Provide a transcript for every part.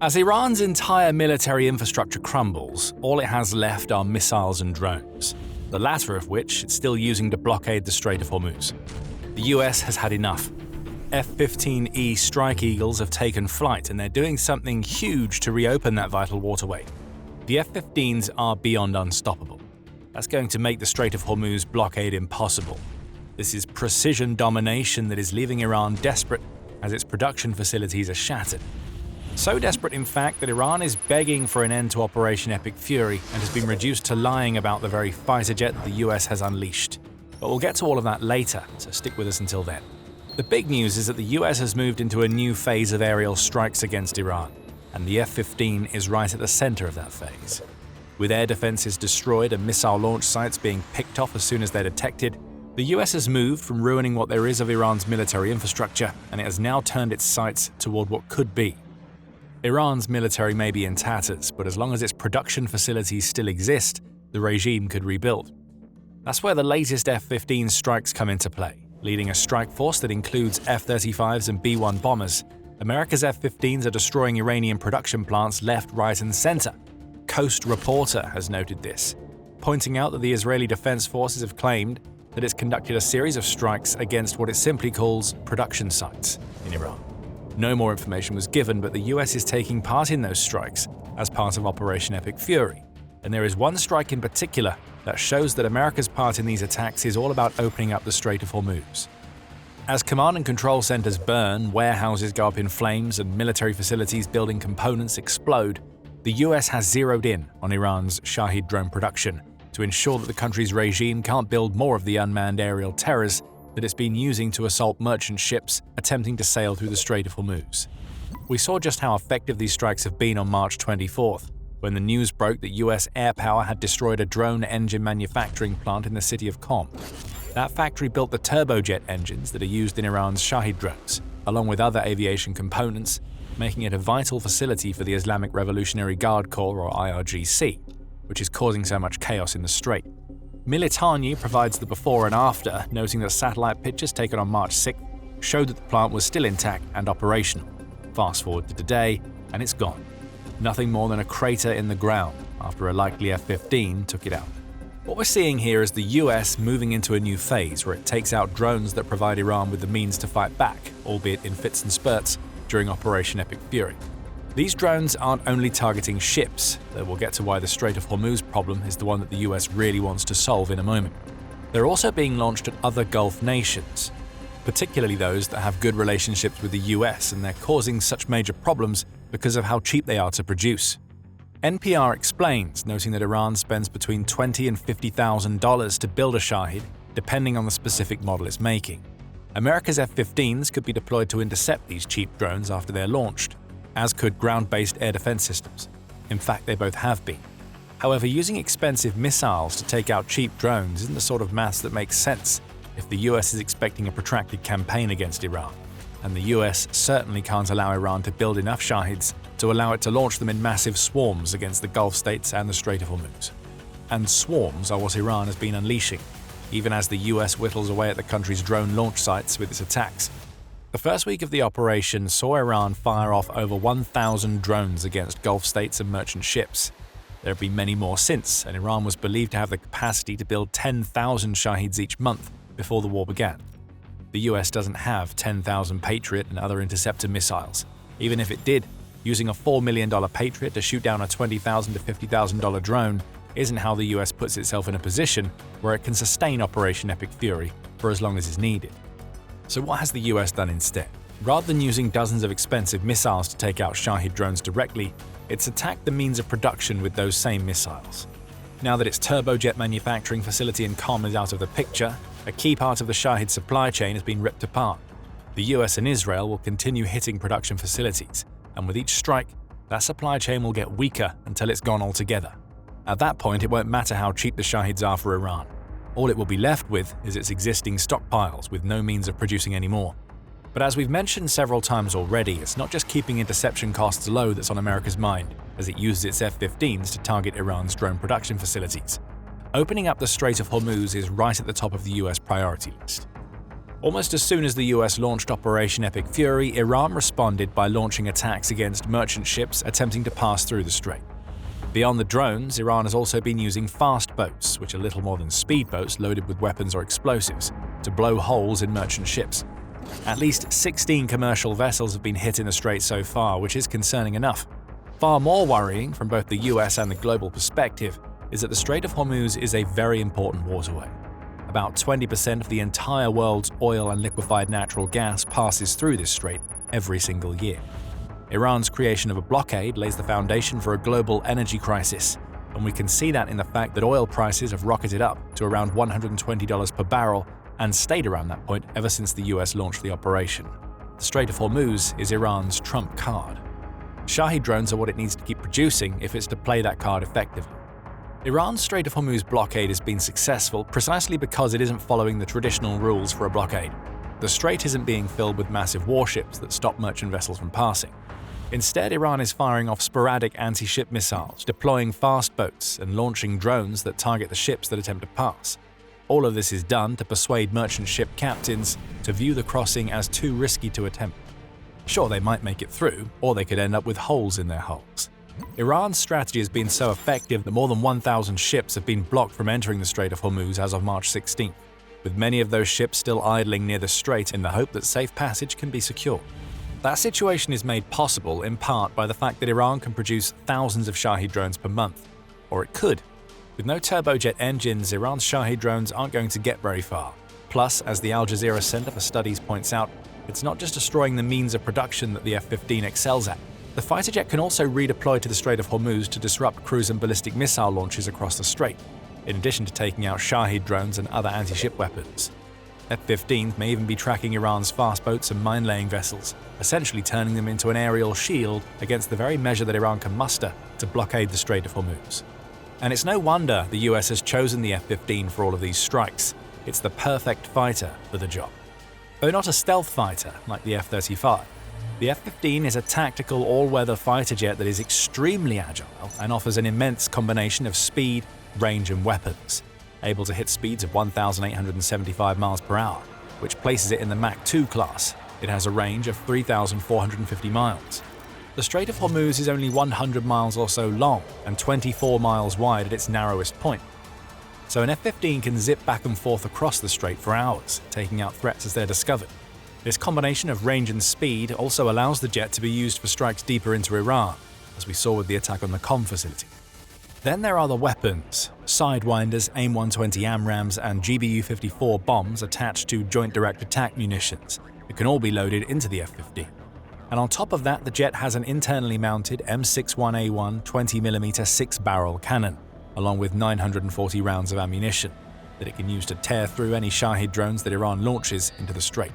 As Iran's entire military infrastructure crumbles, all it has left are missiles and drones, the latter of which it's still using to blockade the Strait of Hormuz. The US has had enough. F-15E Strike Eagles have taken flight, and they're doing something huge to reopen that vital waterway. The F-15s are beyond unstoppable. That's going to make the Strait of Hormuz blockade impossible. This is precision domination that is leaving Iran desperate as its production facilities are shattered. So desperate, in fact, that Iran is begging for an end to Operation Epic Fury and has been reduced to lying about the very fighter jet that the US has unleashed. But we'll get to all of that later, so stick with us until then. The big news is that the US has moved into a new phase of aerial strikes against Iran, and the F-15 is right at the center of that phase. With air defenses destroyed and missile launch sites being picked off as soon as they're detected, the US has moved from ruining what there is of Iran's military infrastructure, and it has now turned its sights toward what could be. Iran's military may be in tatters, but as long as its production facilities still exist, the regime could rebuild. That's where the latest F-15 strikes come into play. Leading a strike force that includes F-35s and B-1 bombers, America's F-15s are destroying Iranian production plants left, right, and center. Coast Reporter has noted this, pointing out that the Israeli Defense Forces have claimed that it's conducted a series of strikes against what it simply calls production sites in Iran. No more information was given, but the US is taking part in those strikes as part of Operation Epic Fury, and there is one strike in particular that shows that America's part in these attacks is all about opening up the Strait of Hormuz. As command and control centers burn, warehouses go up in flames, and military facilities building components explode, the US has zeroed in on Iran's Shahid drone production to ensure that the country's regime can't build more of the unmanned aerial terrors that it's been using to assault merchant ships attempting to sail through the Strait of Hormuz. We saw just how effective these strikes have been on March 24th, when the news broke that US air power had destroyed a drone engine manufacturing plant in the city of Qom. That factory built the turbojet engines that are used in Iran's Shahid drones, along with other aviation components, making it a vital facility for the Islamic Revolutionary Guard Corps, or IRGC, which is causing so much chaos in the strait. Militani provides the before and after, noting that satellite pictures taken on March 6th showed that the plant was still intact and operational. Fast forward to today, and it's gone. Nothing more than a crater in the ground after a likely F-15 took it out. What we're seeing here is the US moving into a new phase where it takes out drones that provide Iran with the means to fight back, albeit in fits and spurts, during Operation Epic Fury. These drones aren't only targeting ships, though we'll get to why the Strait of Hormuz problem is the one that the US really wants to solve in a moment. They're also being launched at other Gulf nations, particularly those that have good relationships with the US, and they're causing such major problems because of how cheap they are to produce. NPR explains, noting that Iran spends between $20,000 and $50,000 to build a Shahid, depending on the specific model it's making. America's F-15s could be deployed to intercept these cheap drones after they're launched, as could ground-based air defense systems. In fact, they both have been. However, using expensive missiles to take out cheap drones isn't the sort of maths that makes sense if the US is expecting a protracted campaign against Iran. And the US certainly can't allow Iran to build enough Shahids to allow it to launch them in massive swarms against the Gulf states and the Strait of Hormuz. And swarms are what Iran has been unleashing, even as the US whittles away at the country's drone launch sites with its attacks. The first week of the operation saw Iran fire off over 1,000 drones against Gulf states and merchant ships. There have been many more since, and Iran was believed to have the capacity to build 10,000 Shahids each month before the war began. The US doesn't have 10,000 Patriot and other interceptor missiles. Even if it did, using a $4 million Patriot to shoot down a $20,000 to $50,000 drone isn't how the US puts itself in a position where it can sustain Operation Epic Fury for as long as is needed. So what has the US done instead? Rather than using dozens of expensive missiles to take out Shahid drones directly, it's attacked the means of production with those same missiles. Now that its turbojet manufacturing facility in Qom is out of the picture, a key part of the Shahid supply chain has been ripped apart. The US and Israel will continue hitting production facilities, and with each strike, that supply chain will get weaker until it's gone altogether. At that point, it won't matter how cheap the Shahids are for Iran. All it will be left with is its existing stockpiles with no means of producing any more. But as we've mentioned several times already, it's not just keeping interception costs low that's on America's mind, as it uses its F-15s to target Iran's drone production facilities. Opening up the Strait of Hormuz is right at the top of the US priority list. Almost as soon as the US launched Operation Epic Fury, Iran responded by launching attacks against merchant ships attempting to pass through the strait. Beyond the drones, Iran has also been using fast boats, which are little more than speedboats loaded with weapons or explosives, to blow holes in merchant ships. At least 16 commercial vessels have been hit in the strait so far, which is concerning enough. Far more worrying, from both the US and the global perspective, is that the Strait of Hormuz is a very important waterway. About 20% of the entire world's oil and liquefied natural gas passes through this strait every single year. Iran's creation of a blockade lays the foundation for a global energy crisis, and we can see that in the fact that oil prices have rocketed up to around $120 per barrel and stayed around that point ever since the US launched the operation. The Strait of Hormuz is Iran's trump card. Shahed drones are what it needs to keep producing if it's to play that card effectively. Iran's Strait of Hormuz blockade has been successful precisely because it isn't following the traditional rules for a blockade. The strait isn't being filled with massive warships that stop merchant vessels from passing. Instead, Iran is firing off sporadic anti-ship missiles, deploying fast boats, and launching drones that target the ships that attempt to pass. All of this is done to persuade merchant ship captains to view the crossing as too risky to attempt. Sure, they might make it through, or they could end up with holes in their hulls. Iran's strategy has been so effective that more than 1,000 ships have been blocked from entering the Strait of Hormuz as of March 16th, with many of those ships still idling near the strait in the hope that safe passage can be secured. That situation is made possible in part by the fact that Iran can produce thousands of Shahed drones per month, or it could. With no turbojet engines, Iran's Shahed drones aren't going to get very far. Plus, as the Al Jazeera Center for Studies points out, it's not just destroying the means of production that the F-15 excels at. The fighter jet can also redeploy to the Strait of Hormuz to disrupt cruise and ballistic missile launches across the strait, in addition to taking out Shahed drones and other anti-ship weapons. F-15s may even be tracking Iran's fast boats and mine-laying vessels, essentially turning them into an aerial shield against the very measure that Iran can muster to blockade the Strait of Hormuz. And it's no wonder the US has chosen the F-15 for all of these strikes. It's the perfect fighter for the job. Though not a stealth fighter like the F-35, the F-15 is a tactical all-weather fighter jet that is extremely agile and offers an immense combination of speed, range and weapons, able to hit speeds of 1,875 miles per hour, which places it in the Mach 2 class. It has a range of 3,450 miles. The Strait of Hormuz is only 100 miles or so long and 24 miles wide at its narrowest point. So an F-15 can zip back and forth across the strait for hours, taking out threats as they're discovered. This combination of range and speed also allows the jet to be used for strikes deeper into Iran, as we saw with the attack on the Qom facility. Then there are the weapons: Sidewinders, AIM-120 AMRAAMs, and GBU-54 bombs attached to Joint Direct Attack munitions that can all be loaded into the F-15. And on top of that, the jet has an internally mounted M61A1 20mm 6-barrel cannon, along with 940 rounds of ammunition that it can use to tear through any Shahed drones that Iran launches into the strait.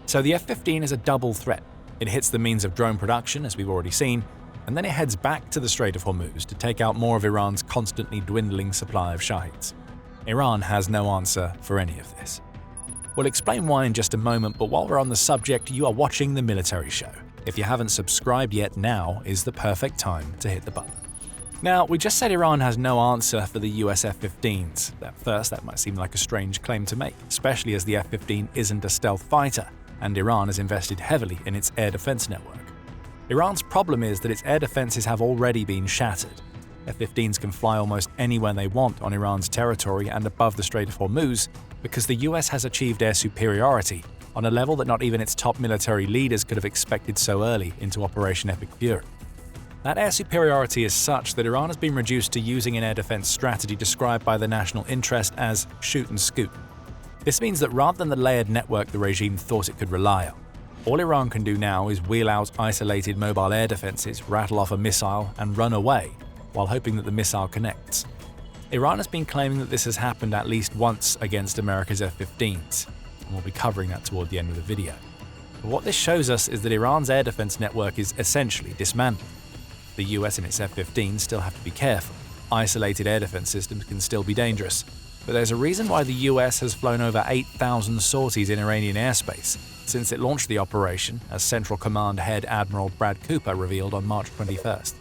So the F-15 is a double threat. It hits the means of drone production, as we've already seen, and then it heads back to the Strait of Hormuz to take out more of Iran's constantly dwindling supply of Shaheds. Iran has no answer for any of this. We'll explain why in just a moment, but while we're on the subject, you are watching The Military Show. If you haven't subscribed yet, now is the perfect time to hit the button. Now, we just said Iran has no answer for the US F-15s. At first, that might seem like a strange claim to make, especially as the F-15 isn't a stealth fighter, and Iran has invested heavily in its air defense network. Iran's problem is that its air defenses have already been shattered. F-15s can fly almost anywhere they want on Iran's territory and above the Strait of Hormuz because the US has achieved air superiority on a level that not even its top military leaders could have expected so early into Operation Epic Fury. That air superiority is such that Iran has been reduced to using an air defense strategy described by the national interest as shoot and scoot. This means that rather than the layered network the regime thought it could rely on, all Iran can do now is wheel out isolated mobile air defenses, rattle off a missile, and run away, while hoping that the missile connects. Iran has been claiming that this has happened at least once against America's F-15s, and we'll be covering that toward the end of the video. But what this shows us is that Iran's air defense network is essentially dismantled. The US and its F-15s still have to be careful. Isolated air defense systems can still be dangerous, but there's a reason why the US has flown over 8,000 sorties in Iranian airspace since it launched the operation, as Central Command Head Admiral Brad Cooper revealed on March 21st.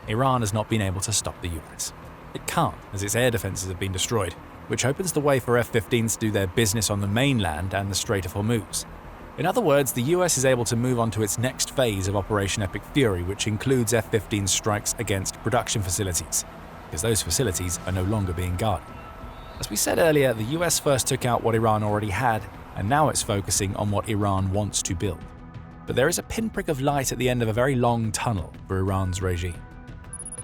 Iran has not been able to stop the US. It can't, as its air defenses have been destroyed. which opens the way for F-15s to do their business on the mainland and the Strait of Hormuz. In other words, the US is able to move on to its next phase of Operation Epic Fury, which includes F-15 strikes against production facilities, because those facilities are no longer being guarded. As we said earlier, the US first took out what Iran already had, and now it's focusing on what Iran wants to build. But there is a pinprick of light at the end of a very long tunnel for Iran's regime.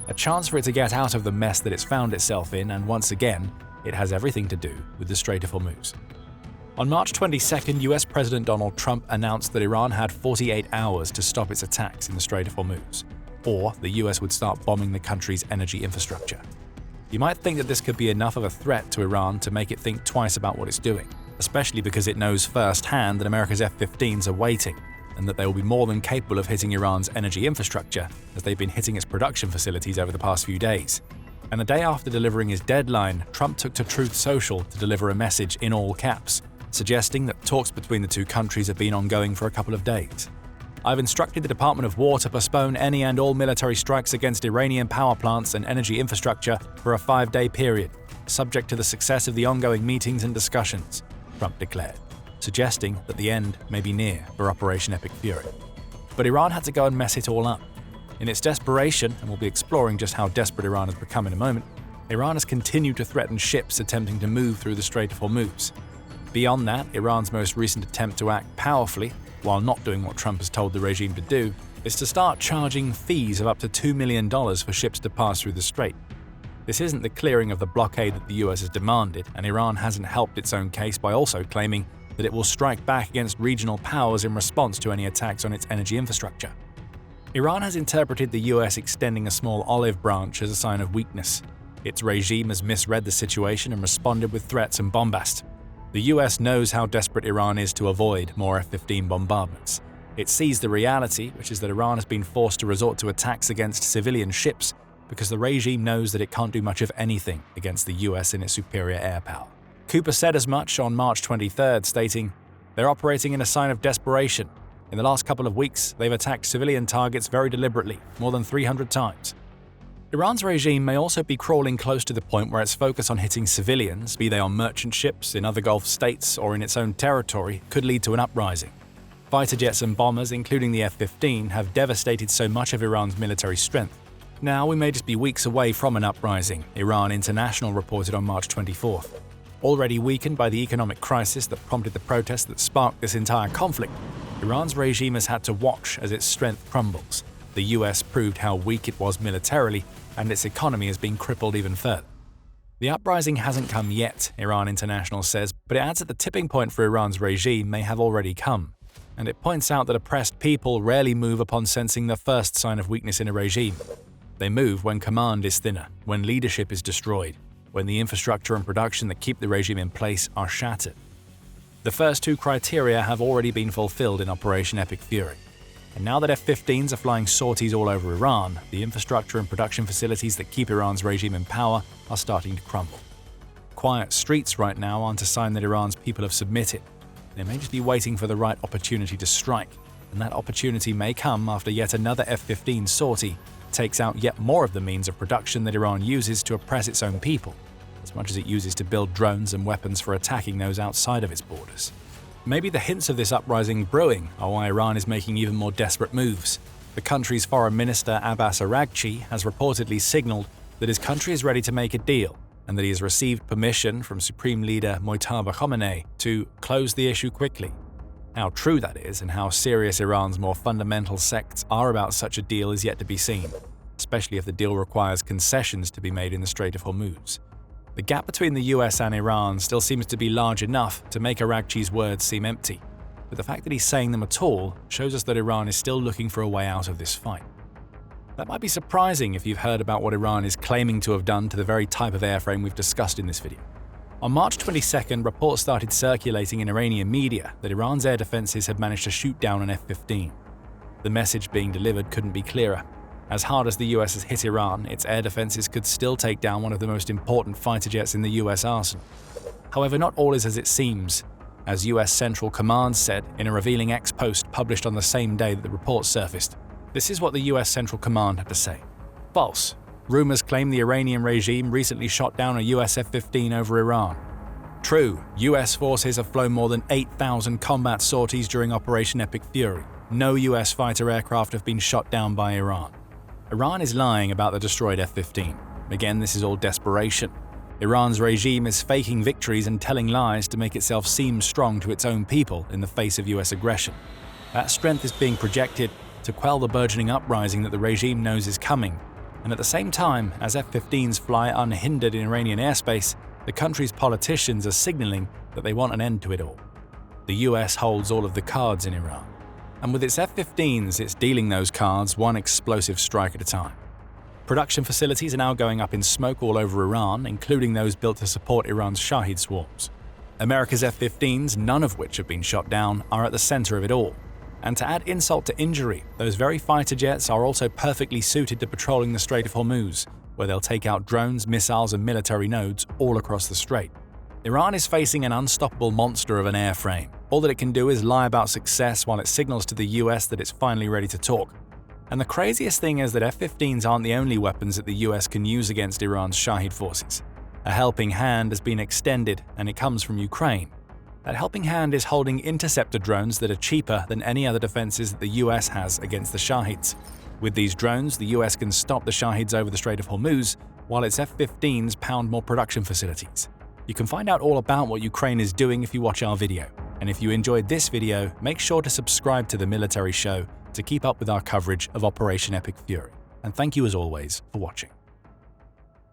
A chance for it to get out of the mess that it's found itself in, and once again, it has everything to do with the Strait of Hormuz. On March 22nd, US President Donald Trump announced that Iran had 48 hours to stop its attacks in the Strait of Hormuz, or the US would start bombing the country's energy infrastructure. You might think that this could be enough of a threat to Iran to make it think twice about what it's doing, especially because it knows firsthand that America's F-15s are waiting, and that they will be more than capable of hitting Iran's energy infrastructure as they've been hitting its production facilities over the past few days. And the day after delivering his deadline, Trump took to Truth Social to deliver a message in all caps, suggesting that talks between the two countries have been ongoing for a couple of days. I've instructed the Department of War to postpone any and all military strikes against Iranian power plants and energy infrastructure for a 5-day period, subject to the success of the ongoing meetings and discussions, Trump declared, suggesting that the end may be near for Operation Epic Fury. But Iran had to go and mess it all up. In its desperation, and we'll be exploring just how desperate Iran has become in a moment, Iran has continued to threaten ships attempting to move through the Strait of Hormuz. Beyond that, Iran's most recent attempt to act powerfully, while not doing what Trump has told the regime to do, is to start charging fees of up to $2 million for ships to pass through the strait. This isn't the clearing of the blockade that the US has demanded, and Iran hasn't helped its own case by also claiming that it will strike back against regional powers in response to any attacks on its energy infrastructure. Iran has interpreted the US extending a small olive branch as a sign of weakness. Its regime has misread the situation and responded with threats and bombast. The US knows how desperate Iran is to avoid more F-15 bombardments. It sees the reality, which is that Iran has been forced to resort to attacks against civilian ships because the regime knows that it can't do much of anything against the US in its superior air power. Cooper said as much on March 23rd, stating, "They're operating in a sign of desperation. In the last couple of weeks, they've attacked civilian targets very deliberately, more than 300 times." Iran's regime may also be crawling close to the point where its focus on hitting civilians, be they on merchant ships, in other Gulf states, or in its own territory, could lead to an uprising. Fighter jets and bombers, including the F-15, have devastated so much of Iran's military strength. Now we may just be weeks away from an uprising, Iran International reported on March 24th. Already weakened by the economic crisis that prompted the protests that sparked this entire conflict, Iran's regime has had to watch as its strength crumbles. The US proved how weak it was militarily, and its economy has been crippled even further. The uprising hasn't come yet, Iran International says, but it adds that the tipping point for Iran's regime may have already come. And it points out that oppressed people rarely move upon sensing the first sign of weakness in a regime. They move when command is thinner, when leadership is destroyed, when the infrastructure and production that keep the regime in place are shattered. The first two criteria have already been fulfilled in Operation Epic Fury. And now that F-15s are flying sorties all over Iran, the infrastructure and production facilities that keep Iran's regime in power are starting to crumble. Quiet streets right now aren't a sign that Iran's people have submitted. They may just be waiting for the right opportunity to strike, and that opportunity may come after yet another F-15 sortie takes out yet more of the means of production that Iran uses to oppress its own people, as much as it uses to build drones and weapons for attacking those outside of its borders. Maybe the hints of this uprising brewing are why Iran is making even more desperate moves. The country's foreign minister Abbas Araghchi has reportedly signaled that his country is ready to make a deal, and that he has received permission from Supreme Leader Mojtaba Khamenei to close the issue quickly. How true that is and how serious Iran's more fundamental sects are about such a deal is yet to be seen, especially if the deal requires concessions to be made in the Strait of Hormuz. The gap between the US and Iran still seems to be large enough to make Araghchi's words seem empty, but the fact that he's saying them at all shows us that Iran is still looking for a way out of this fight. That might be surprising if you've heard about what Iran is claiming to have done to the very type of airframe we've discussed in this video. On March 22nd, reports started circulating in Iranian media that Iran's air defenses had managed to shoot down an F-15. The message being delivered couldn't be clearer. As hard as the US has hit Iran, its air defenses could still take down one of the most important fighter jets in the US arsenal. However, not all is as it seems, as US Central Command said in a revealing X post published on the same day that the report surfaced. This is what the US Central Command had to say. False. Rumors claim the Iranian regime recently shot down a US F-15 over Iran. True, US forces have flown more than 8,000 combat sorties during Operation Epic Fury. No US fighter aircraft have been shot down by Iran. Iran is lying about the destroyed F-15. Again, this is all desperation. Iran's regime is faking victories and telling lies to make itself seem strong to its own people in the face of US aggression. That strength is being projected to quell the burgeoning uprising that the regime knows is coming. And at the same time, as F-15s fly unhindered in Iranian airspace, the country's politicians are signaling that they want an end to it all. The US holds all of the cards in Iran. And with its F-15s, it's dealing those cards one explosive strike at a time. Production facilities are now going up in smoke all over Iran, including those built to support Iran's Shahid swarms. America's F-15s, none of which have been shot down, are at the center of it all. And to add insult to injury, those very fighter jets are also perfectly suited to patrolling the Strait of Hormuz, where they'll take out drones, missiles, and military nodes all across the strait. Iran is facing an unstoppable monster of an airframe. All that it can do is lie about success while it signals to the US that it's finally ready to talk. And the craziest thing is that F-15s aren't the only weapons that the US can use against Iran's Shahid forces. A helping hand has been extended, and it comes from Ukraine. That helping hand is holding interceptor drones that are cheaper than any other defenses that the US has against the Shahids. With these drones, the US can stop the Shahids over the Strait of Hormuz, while its F-15s pound more production facilities. You can find out all about what Ukraine is doing if you watch our video. And if you enjoyed this video, make sure to subscribe to The Military Show to keep up with our coverage of Operation Epic Fury. And thank you as always for watching.